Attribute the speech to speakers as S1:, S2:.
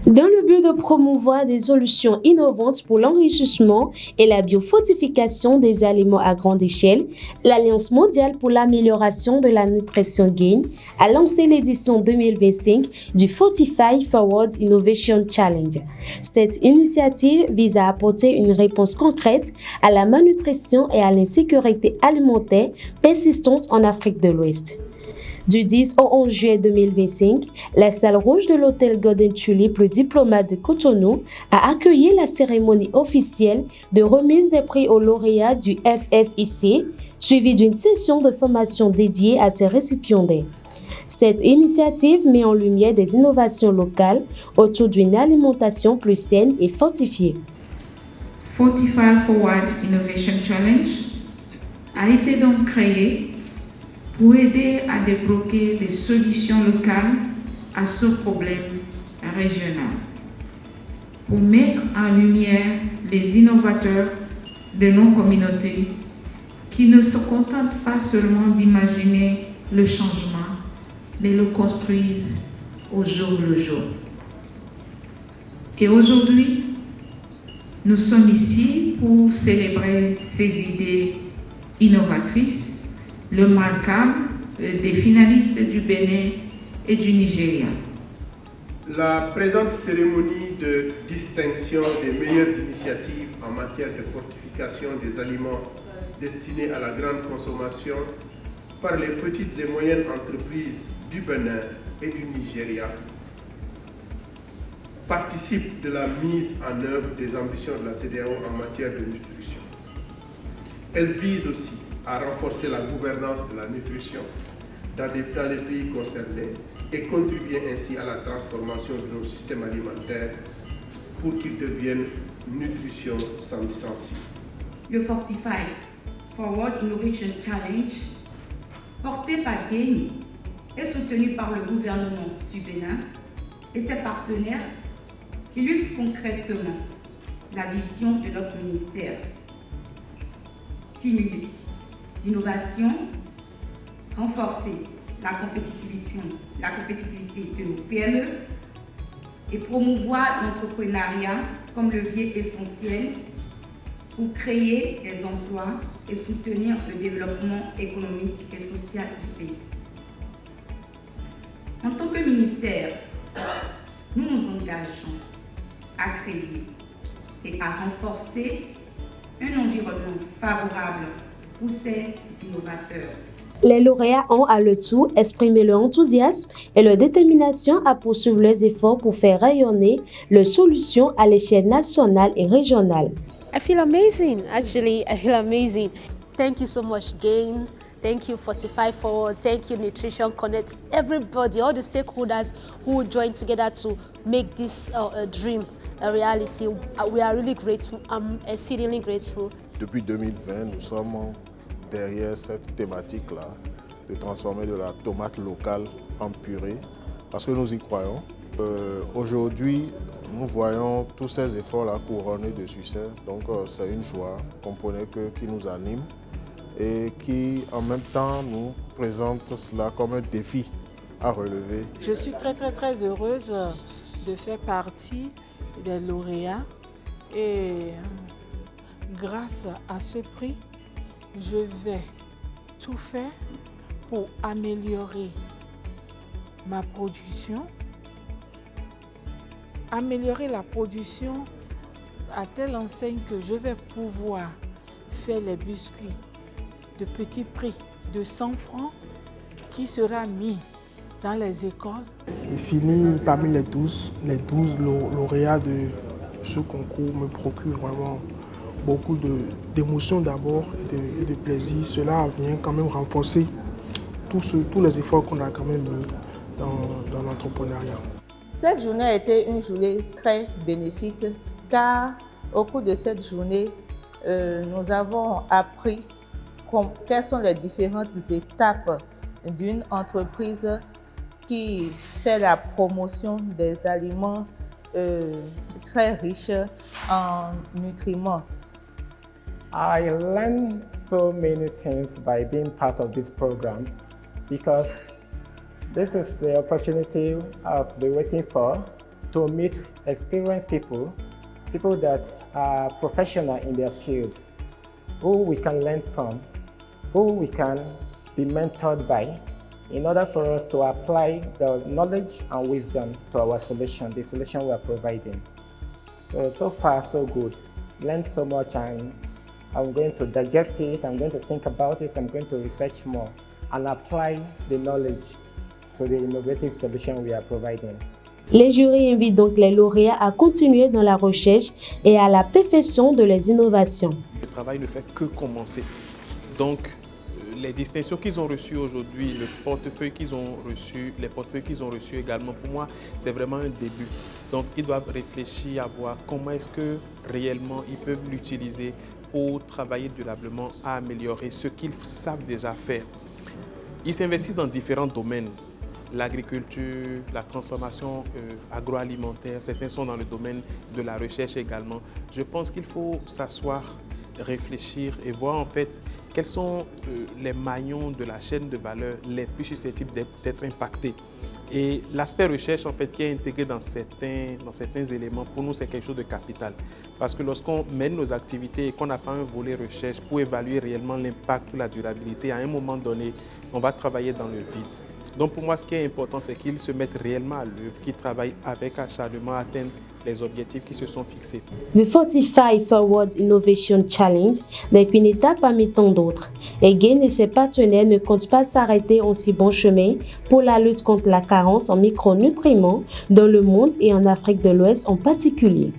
S1: Dans le but de promouvoir des solutions innovantes pour l'enrichissement et la biofortification des aliments à grande échelle, l'Alliance mondiale pour l'amélioration de la nutrition GAIN a lancé l'édition 2025 du Fortify Forward Innovation Challenge. Cette initiative vise à apporter une réponse concrète à la malnutrition et à l'insécurité alimentaire persistante en Afrique de l'Ouest. Du 10 au 11 juillet 2025, la salle rouge de l'hôtel Golden Tulip, le diplomate de Cotonou, a accueilli la cérémonie officielle de remise des prix aux lauréats du FFIC, suivie d'une session de formation dédiée à ses récipiendaires. Cette initiative met en lumière des innovations locales autour d'une alimentation plus saine et fortifiée.
S2: Fortify Forward Innovation Challenge a été donc créé pour aider à débloquer des solutions locales à ce problème régional, pour mettre en lumière les innovateurs de nos communautés qui ne se contentent pas seulement d'imaginer le changement, mais le construisent au jour le jour. Et aujourd'hui, nous sommes ici pour célébrer ces idées innovatrices, le remarquable des finalistes du Bénin et du Nigeria.
S3: La présente cérémonie de distinction des meilleures initiatives en matière de fortification des aliments destinés à la grande consommation par les petites et moyennes entreprises du Bénin et du Nigeria participe de la mise en œuvre des ambitions de la CEDEAO en matière de nutrition. Elle vise aussi à renforcer la gouvernance de la nutrition dans les pays concernés et contribuer ainsi à la transformation de nos systèmes alimentaires pour qu'ils deviennent nutrition sensible.
S4: Le Fortify Forward Innovation Challenge, porté par GAIN, est soutenu par le gouvernement du Bénin et ses partenaires, illustre concrètement la vision de notre ministère. Stimuler l'innovation, renforcer la compétitivité de nos PME et promouvoir l'entrepreneuriat comme levier essentiel pour créer des emplois et soutenir le développement économique et social du pays. En tant que ministère, nous nous engageons à créer et à renforcer un environnement favorable pour ces innovateurs.
S1: Les lauréats ont à leur tour exprimé leur enthousiasme et leur détermination à poursuivre leurs efforts pour faire rayonner leurs solutions à l'échelle nationale et régionale.
S5: I feel amazing, actually. I feel amazing. Thank you so much, GAIN. Thank you, Fortify Forward. Thank you, Nutrition Connect. Everybody, all the stakeholders who joined together to make this dream a reality. We are really grateful. I'm exceedingly grateful.
S6: Depuis 2020, nous sommes derrière cette thématique-là, de transformer de la tomate locale en purée, parce que nous y croyons. Aujourd'hui, nous voyons tous ces efforts-là couronnés de succès, donc c'est une joie, comprenez qui nous anime et qui en même temps nous présente cela comme un défi à relever.
S7: Je suis très heureuse de faire partie des lauréats et grâce à ce prix, je vais tout faire pour améliorer ma production, améliorer la production à telle enseigne que je vais pouvoir faire les biscuits de petit prix de 100 francs qui sera mis dans les écoles.
S8: Et fini parmi les 12 lauréats de ce concours me procure vraiment beaucoup d'émotions d'abord et de plaisir. Cela vient quand même renforcer tous les efforts qu'on a quand même mis dans l'entrepreneuriat.
S9: Cette journée a été une journée très bénéfique car au cours de cette journée, nous avons appris quelles sont les différentes étapes d'une entreprise qui fait la promotion des aliments très riches en nutriments.
S10: I learned so many things by being part of this program because this is the opportunity I've been waiting for to meet experienced people that are professional in their field, who we can learn from, who we can be mentored by, in order for us to apply the knowledge and wisdom to our solution, the solution we are providing. So far, so good. Learned so much, and I'm going to digest it, I'm going to think about it, I'm going to research more and apply the knowledge to the innovative solution we are providing.
S1: Les jurys invitent donc les lauréats à continuer dans la recherche et à la perfection de leurs innovations.
S11: Le travail ne fait que commencer. Donc, les distinctions qu'ils ont reçues aujourd'hui, les portefeuilles qu'ils ont reçus également, pour moi, c'est vraiment un début. Donc, ils doivent réfléchir à voir comment est-ce que réellement ils peuvent l'utiliser pour travailler durablement à améliorer ce qu'ils savent déjà faire. Ils s'investissent dans différents domaines. L'agriculture, la transformation agroalimentaire, certains sont dans le domaine de la recherche également. Je pense qu'il faut s'asseoir, réfléchir et voir en fait quels sont les maillons de la chaîne de valeur les plus susceptibles d'être impactés. Et l'aspect recherche en fait qui est intégré dans certains éléments, pour nous c'est quelque chose de capital. Parce que lorsqu'on mène nos activités et qu'on n'a pas un volet recherche pour évaluer réellement l'impact ou la durabilité, à un moment donné, on va travailler dans le vide. Donc pour moi, ce qui est important, c'est qu'ils se mettent réellement à l'œuvre, qu'ils travaillent avec acharnement à atteindre les objectifs qui se sont fixés.
S1: The 45 Forward Innovation Challenge n'est qu'une étape parmi tant d'autres. Et Gain et ses partenaires ne comptent pas s'arrêter en si bon chemin pour la lutte contre la carence en micronutriments dans le monde et en Afrique de l'Ouest en particulier.